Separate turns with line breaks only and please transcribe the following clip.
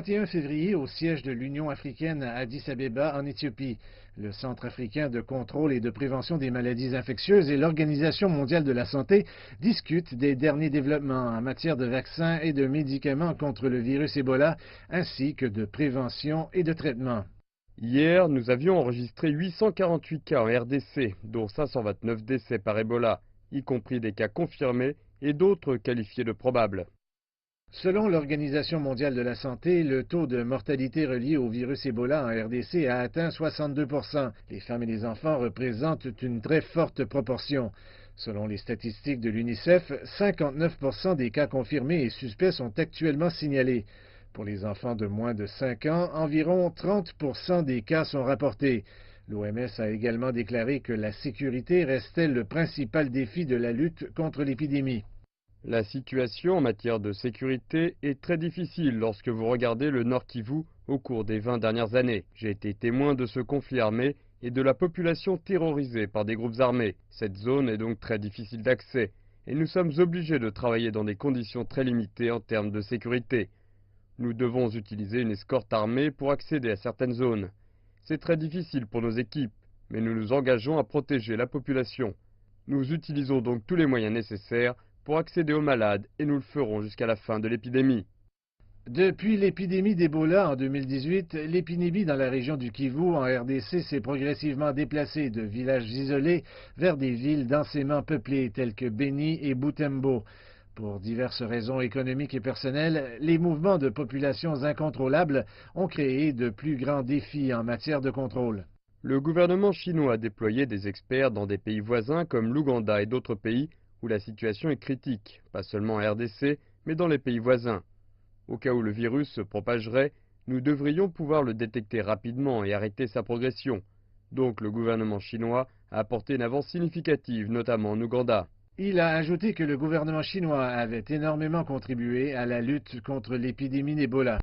21 février au siège de l'Union africaine à Addis-Abeba en Éthiopie. Le Centre africain de contrôle et de prévention des maladies infectieuses et l'Organisation mondiale de la santé discutent des derniers développements en matière de vaccins et de médicaments contre le virus Ebola, ainsi que de prévention et de traitement.
Hier, nous avions enregistré 848 cas en RDC, dont 529 décès par Ebola, y compris des cas confirmés et d'autres qualifiés de probables.
Selon l'Organisation mondiale de la santé, le taux de mortalité relié au virus Ebola en RDC a atteint 62 %. Les femmes et les enfants représentent une très forte proportion. Selon les statistiques de l'UNICEF, 59 % des cas confirmés et suspects sont actuellement signalés. Pour les enfants de moins de 5 ans, environ 30 % des cas sont rapportés. L'OMS a également déclaré que la sécurité restait le principal défi de la lutte contre l'épidémie.
La situation en matière de sécurité est très difficile lorsque vous regardez le Nord Kivu au cours des 20 dernières années. J'ai été témoin de ce conflit armé et de la population terrorisée par des groupes armés. Cette zone est donc très difficile d'accès et nous sommes obligés de travailler dans des conditions très limitées en termes de sécurité. Nous devons utiliser une escorte armée pour accéder à certaines zones. C'est très difficile pour nos équipes, mais nous nous engageons à protéger la population. Nous utilisons donc tous les moyens nécessaires pour accéder aux malades et nous le ferons jusqu'à la fin de l'épidémie.
Depuis l'épidémie d'Ebola en 2018, l'épidémie dans la région du Kivu en RDC s'est progressivement déplacée de villages isolés vers des villes densément peuplées telles que Beni et Butembo. Pour diverses raisons économiques et personnelles, les mouvements de populations incontrôlables ont créé de plus grands défis en matière de contrôle.
Le gouvernement chinois a déployé des experts dans des pays voisins comme l'Ouganda et d'autres pays où la situation est critique, pas seulement en RDC, mais dans les pays voisins. Au cas où le virus se propagerait, nous devrions pouvoir le détecter rapidement et arrêter sa progression. Donc le gouvernement chinois a apporté une avance significative, notamment en Ouganda.
Il a ajouté que le gouvernement chinois avait énormément contribué à la lutte contre l'épidémie d'Ebola.